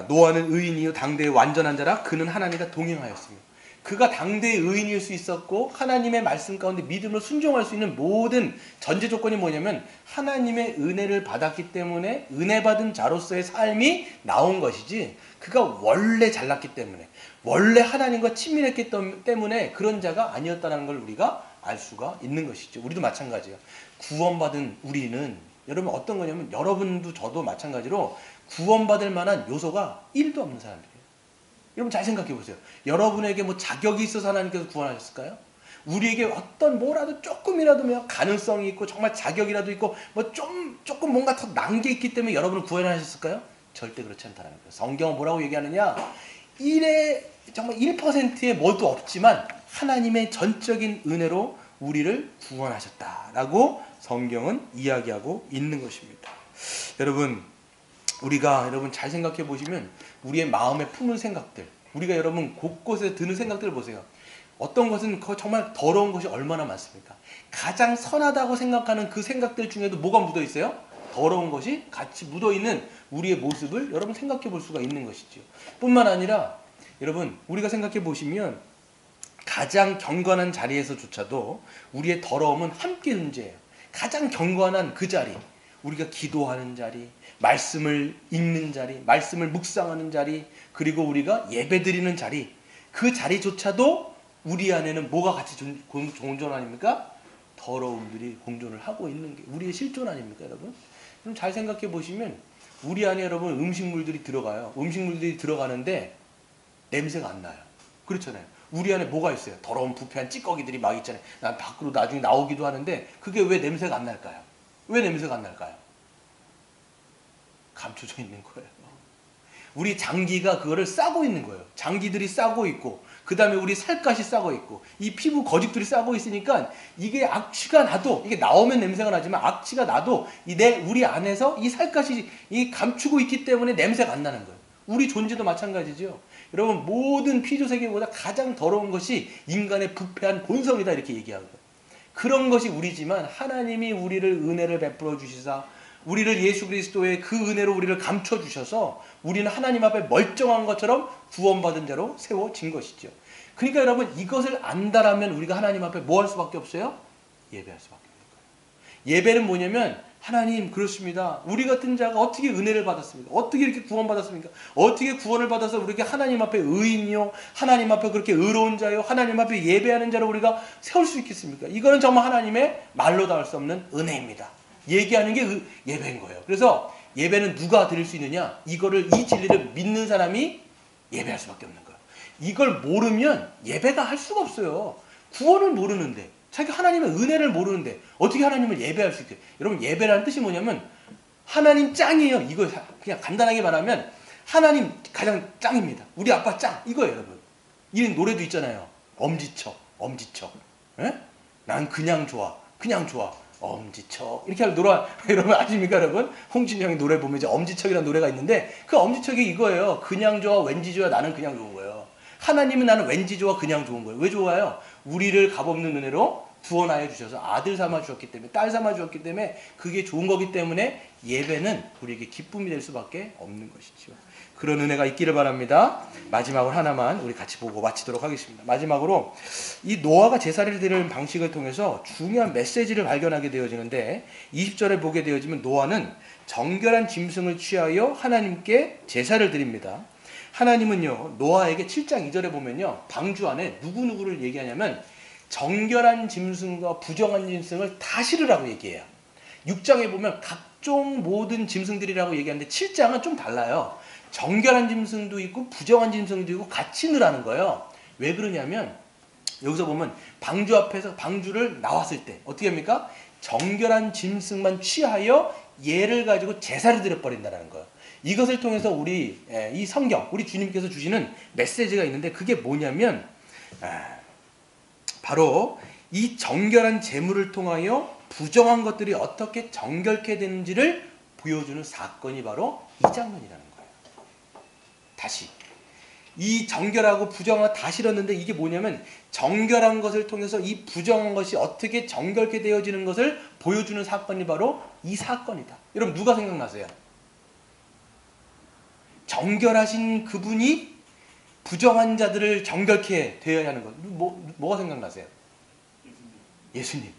노아는 의인이요 당대의 완전한 자라 그는 하나님과 동행하였으며 그가 당대의 의인일 수 있었고 하나님의 말씀 가운데 믿음으로 순종할 수 있는 모든 전제 조건이 뭐냐면 하나님의 은혜를 받았기 때문에 은혜 받은 자로서의 삶이 나온 것이지 그가 원래 잘났기 때문에 원래 하나님과 친밀했기 때문에 그런 자가 아니었다는 걸 우리가 알 수가 있는 것이죠. 우리도 마찬가지예요. 구원받은 우리는 여러분 어떤 거냐면 여러분도 저도 마찬가지로 구원받을 만한 요소가 1도 없는 사람들이에요. 여러분 잘 생각해 보세요. 여러분에게 뭐 자격이 있어서 하나님께서 구원하셨을까요? 우리에게 어떤 뭐라도 조금이라도 가능성이 있고 정말 자격이라도 있고 뭐 조금 뭔가 더 난 게 있기 때문에 여러분을 구원하셨을까요? 절대 그렇지 않다는 거예요. 성경은 뭐라고 얘기하느냐? 정말 1%의 뭐도 없지만 하나님의 전적인 은혜로 우리를 구원하셨다라고 성경은 이야기하고 있는 것입니다. 여러분 잘 생각해 보시면 우리의 마음에 품은 생각들, 우리가 여러분 곳곳에 드는 생각들을 보세요. 어떤 것은 정말 더러운 것이 얼마나 많습니까? 가장 선하다고 생각하는 그 생각들 중에도 뭐가 묻어 있어요? 더러운 것이 같이 묻어 있는 우리의 모습을 여러분 생각해 볼 수가 있는 것이죠. 뿐만 아니라 여러분 우리가 생각해 보시면 가장 경건한 자리에서조차도 우리의 더러움은 함께 존재해요. 가장 경건한 그 자리, 우리가 기도하는 자리, 말씀을 읽는 자리, 말씀을 묵상하는 자리, 그리고 우리가 예배드리는 자리, 그 자리조차도 우리 안에는 뭐가 같이 공존 아닙니까? 더러움들이 공존을 하고 있는 게 우리의 실존 아닙니까, 여러분? 그럼 잘 생각해 보시면 우리 안에 여러분 음식물들이 들어가요. 음식물들이 들어가는데 냄새가 안 나요. 그렇잖아요. 우리 안에 뭐가 있어요? 더러운 부패한 찌꺼기들이 막 있잖아요. 난 밖으로 나중에 나오기도 하는데 그게 왜 냄새가 안 날까요? 왜 냄새가 안 날까요? 감춰져 있는 거예요. 우리 장기가 그거를 싸고 있는 거예요. 장기들이 싸고 있고 그 다음에 우리 살갗이 싸고 있고 이 피부 거직들이 싸고 있으니까 이게 악취가 나도 이게 나오면 냄새가 나지만 악취가 나도 우리 안에서 이 살갗이 감추고 있기 때문에 냄새가 안 나는 거예요. 우리 존재도 마찬가지죠. 여러분 모든 피조세계보다 가장 더러운 것이 인간의 부패한 본성이다 이렇게 얘기하는 거예요. 그런 것이 우리지만 하나님이 우리를 은혜를 베풀어 주시사 우리를 예수 그리스도의 그 은혜로 우리를 감춰주셔서 우리는 하나님 앞에 멀쩡한 것처럼 구원받은 자로 세워진 것이죠. 그러니까 여러분 이것을 안다라면 우리가 하나님 앞에 뭐 할 수밖에 없어요? 예배할 수밖에 없는 거예요. 예배는 뭐냐면 하나님 그렇습니다. 우리 같은 자가 어떻게 은혜를 받았습니까? 어떻게 이렇게 구원받았습니까? 어떻게 구원을 받아서 우리가 하나님 앞에 의인이요 하나님 앞에 그렇게 의로운 자요 하나님 앞에 예배하는 자로 우리가 세울 수 있겠습니까? 이거는 정말 하나님의 말로 다 할 수 없는 은혜입니다. 얘기하는 게 예배인 거예요. 그래서 예배는 누가 드릴 수 있느냐? 이 진리를 믿는 사람이 예배할 수밖에 없는 거예요. 이걸 모르면 예배가 할 수가 없어요. 구원을 모르는데 자기가 하나님의 은혜를 모르는데 어떻게 하나님을 예배할 수 있게? 여러분 예배라는 뜻이 뭐냐면 하나님 짱이에요. 이거 그냥 간단하게 말하면 하나님 가장 짱입니다. 우리 아빠 짱 이거예요, 여러분. 이 노래도 있잖아요. 엄지척. 에? 난 그냥 좋아. 엄지척 이렇게 하는 노래 여러분 아십니까 여러분? 홍진이 형이 노래 보면 이제 엄지척이라는 노래가 있는데 그 엄지척이 이거예요. 그냥 좋아 왠지 좋아 나는 그냥 좋은 거예요. 하나님은 나는 왠지 좋아 그냥 좋은 거예요. 왜 좋아요? 우리를 값없는 은혜로 구원하여 주셔서 아들 삼아 주셨기 때문에 딸 삼아 주셨기 때문에 그게 좋은 거기 때문에 예배는 우리에게 기쁨이 될 수밖에 없는 것이죠. 그런 은혜가 있기를 바랍니다. 마지막으로 하나만 우리 같이 보고 마치도록 하겠습니다. 마지막으로 이 노아가 제사를 드리는 방식을 통해서 중요한 메시지를 발견하게 되어지는데 20절에 보게 되어지면 노아는 정결한 짐승을 취하여 하나님께 제사를 드립니다. 하나님은요 노아에게 7장 2절에 보면요 방주 안에 누구누구를 얘기하냐면 정결한 짐승과 부정한 짐승을 다 실으라고 얘기해요. 6장에 보면 각종 모든 짐승들이라고 얘기하는데 7장은 좀 달라요. 정결한 짐승도 있고 부정한 짐승도 있고 같이 넣으라는 거예요. 왜 그러냐면 여기서 보면 방주 앞에서 방주를 나왔을 때 어떻게 합니까? 정결한 짐승만 취하여 얘를 가지고 제사를 드려버린다는 거예요. 이것을 통해서 우리 이 성경, 우리 주님께서 주시는 메시지가 있는데 그게 뭐냐면 바로 이 정결한 제물을 통하여 부정한 것들이 어떻게 정결케 되는지를 보여주는 사건이 바로 이 장면이라는 거예요. 다시 이 정결하고 부정하고 다 실었는데 이게 뭐냐면 정결한 것을 통해서 이 부정한 것이 어떻게 정결케 되어지는 것을 보여주는 사건이 바로 이 사건이다. 여러분 누가 생각나세요? 정결하신 그분이 부정한 자들을 정결케 되어야 하는 것. 뭐가 생각나세요? 예수님.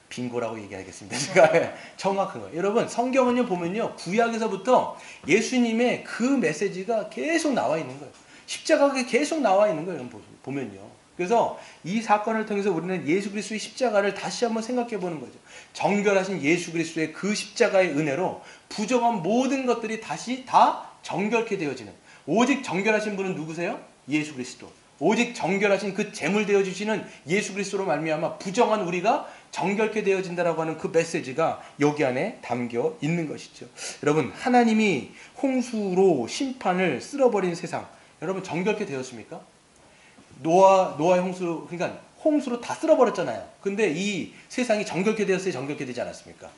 빙고라고 얘기하겠습니다. 제가 정확한 거예요. 여러분 성경은요 보면요 구약에서부터 예수님의 그 메시지가 계속 나와 있는 거예요. 십자가가 계속 나와 있는 거예요. 보면요. 그래서 이 사건을 통해서 우리는 예수 그리스도의 십자가를 다시 한번 생각해 보는 거죠. 정결하신 예수 그리스도의 그 십자가의 은혜로 부정한 모든 것들이 다시 다 정결케 되어지는, 오직 정결하신 분은 누구세요? 예수 그리스도. 오직 정결하신 그 제물 되어 주시는 예수 그리스도로 말미암아 부정한 우리가 정결케 되어진다라고 하는 그 메시지가 여기 안에 담겨 있는 것이죠. 여러분 하나님이 홍수로 심판을 쓸어버린 세상, 여러분 정결케 되었습니까? 노아의 홍수, 그러니까 홍수로 다 쓸어버렸잖아요. 근데 이 세상이 정결케 되었어요? 정결케 되지 않았습니까?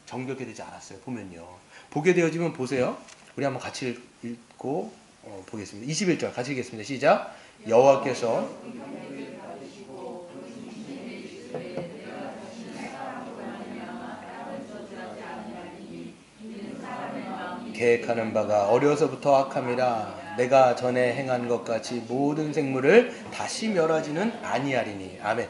정결케 되지 않았어요. 보면요. 보게 되어지면 보세요. 우리 한번 같이 읽고 보겠습니다. 21절 같이 읽겠습니다. 시작. 여호와께서 계획하는 바가 어려서부터 악함이라 내가 전에 행한 것 같이 모든 생물을 다시 멸하지는 아니하리니. 아멘.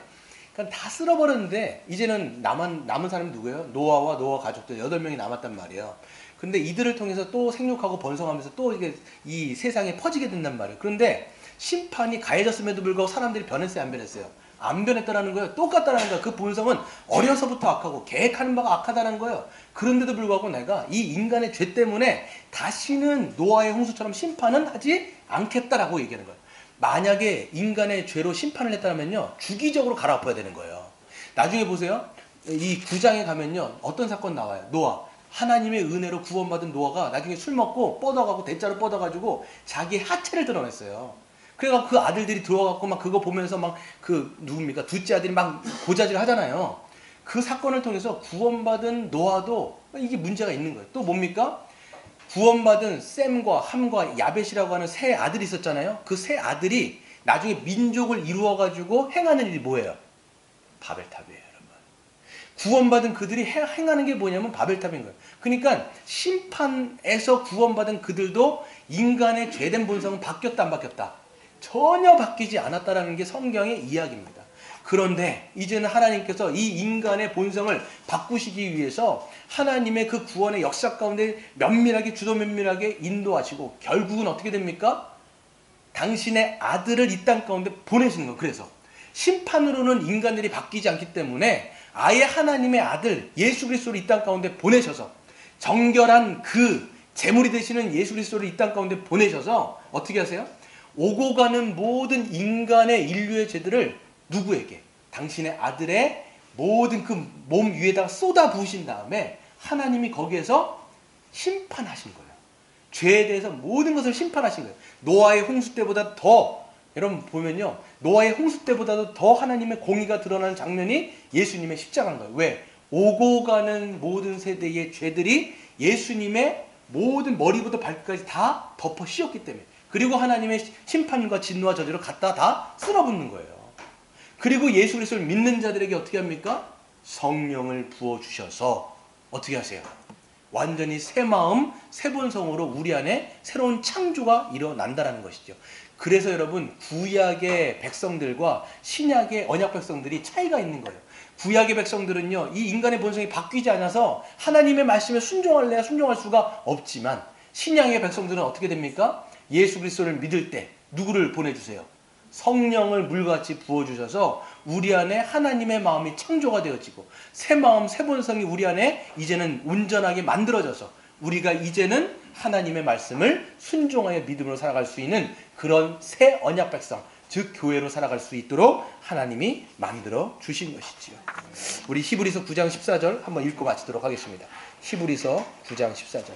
그러니까 다 쓸어버렸는데 이제는 남은 사람이 누구예요? 노아와 노아 가족들 8명이 남았단 말이에요. 근데 이들을 통해서 또 생육하고 번성하면서 또 이게 이 세상에 퍼지게 된단 말이에요. 그런데 심판이 가해졌음에도 불구하고 사람들이 변했어요, 안 변했어요? 안 변했다라는 거예요. 똑같다라는 거예요. 그 본성은 어려서부터 악하고 계획하는 바가 악하다는 거예요. 그런데도 불구하고 내가 이 인간의 죄 때문에 다시는 노아의 홍수처럼 심판은 하지 않겠다라고 얘기하는 거예요. 만약에 인간의 죄로 심판을 했다면요, 주기적으로 갈아엎어야 되는 거예요. 나중에 보세요. 이 9장에 가면요, 어떤 사건 나와요? 노아. 하나님의 은혜로 구원받은 노아가 나중에 술 먹고 뻗어가고 대자로 뻗어가지고 자기의 하체를 드러냈어요. 그래서 그 아들들이 들어와갖고 막 그거 보면서 막 그 누굽니까? 둘째 아들이 막 고자질 하잖아요. 그 사건을 통해서 구원받은 노아도 이게 문제가 있는 거예요. 또 뭡니까? 구원받은 셈과 함과 야벳이라고 하는 세 아들이 있었잖아요. 그 세 아들이 나중에 민족을 이루어가지고 행하는 일이 뭐예요? 바벨탑이에요, 여러분. 구원받은 그들이 행하는 게 뭐냐면 바벨탑인 거예요. 그러니까 심판에서 구원받은 그들도 인간의 죄된 본성은 바뀌었다 안 바뀌었다? 전혀 바뀌지 않았다라는 게 성경의 이야기입니다. 그런데 이제는 하나님께서 이 인간의 본성을 바꾸시기 위해서 하나님의 그 구원의 역사 가운데 면밀하게 주도 면밀하게 인도하시고 결국은 어떻게 됩니까? 당신의 아들을 이 땅 가운데 보내시는 거예요. 그래서 심판으로는 인간들이 바뀌지 않기 때문에 아예 하나님의 아들 예수 그리스도를 이 땅 가운데 보내셔서 정결한 그 제물이 되시는 예수 그리스도를 이 땅 가운데 보내셔서 어떻게 하세요? 오고 가는 모든 인간의 인류의 죄들을 누구에게? 당신의 아들의 모든 그 몸 위에다가 쏟아 부으신 다음에 하나님이 거기에서 심판하신 거예요. 죄에 대해서 모든 것을 심판하신 거예요. 노아의 홍수 때보다 더, 여러분 보면요, 노아의 홍수 때보다도 더 하나님의 공의가 드러나는 장면이 예수님의 십자가인 거예요. 왜? 오고 가는 모든 세대의 죄들이 예수님의 모든 머리부터 발끝까지 다 덮어 씌웠기 때문에, 그리고 하나님의 심판과 진노와 저주를 갖다 다 쓸어붓는 거예요. 그리고 예수 그리스도를 믿는 자들에게 어떻게 합니까? 성령을 부어주셔서 어떻게 하세요? 완전히 새 마음, 새 본성으로 우리 안에 새로운 창조가 일어난다는 것이죠. 그래서 여러분 구약의 백성들과 신약의 언약 백성들이 차이가 있는 거예요. 구약의 백성들은요, 이 인간의 본성이 바뀌지 않아서 하나님의 말씀에 순종할래야 순종할 수가 없지만 신약의 백성들은 어떻게 됩니까? 예수 그리스도를 믿을 때 누구를 보내주세요? 성령을 물같이 부어주셔서 우리 안에 하나님의 마음이 창조가 되어지고 새 마음, 새 본성이 우리 안에 이제는 온전하게 만들어져서 우리가 이제는 하나님의 말씀을 순종하여 믿음으로 살아갈 수 있는 그런 새 언약 백성, 즉 교회로 살아갈 수 있도록 하나님이 만들어 주신 것이지요. 우리 히브리서 9장 14절 한번 읽고 마치도록 하겠습니다. 히브리서 9장 14절.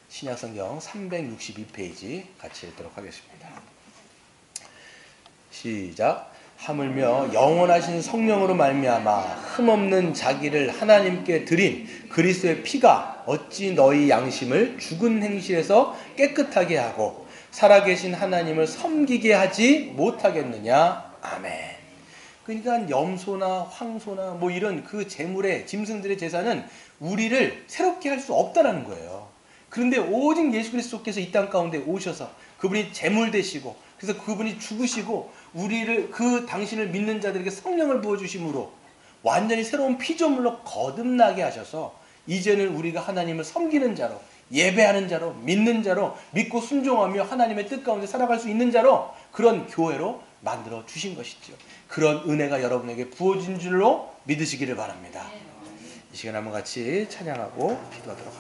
신약성경 362페이지 같이 읽도록 하겠습니다. 시작. 하물며 영원하신 성령으로 말미암아 흠없는 자기를 하나님께 드린 그리스도의 피가 어찌 너희 양심을 죽은 행실에서 깨끗하게 하고 살아계신 하나님을 섬기게 하지 못하겠느냐. 아멘. 그러니까 염소나 황소나 뭐 이런 그 재물의 짐승들의 제사는 우리를 새롭게 할 수 없다라는 거예요. 그런데 오직 예수 그리스도께서 이 땅 가운데 오셔서 그분이 제물 되시고 그래서 그분이 죽으시고 우리를 그 당신을 믿는 자들에게 성령을 부어주심으로 완전히 새로운 피조물로 거듭나게 하셔서 이제는 우리가 하나님을 섬기는 자로 예배하는 자로 믿는 자로 믿고 순종하며 하나님의 뜻 가운데 살아갈 수 있는 자로 그런 교회로 만들어 주신 것이죠. 그런 은혜가 여러분에게 부어진 줄로 믿으시기를 바랍니다. 이 시간 한번 같이 찬양하고 기도하도록 하겠습니다.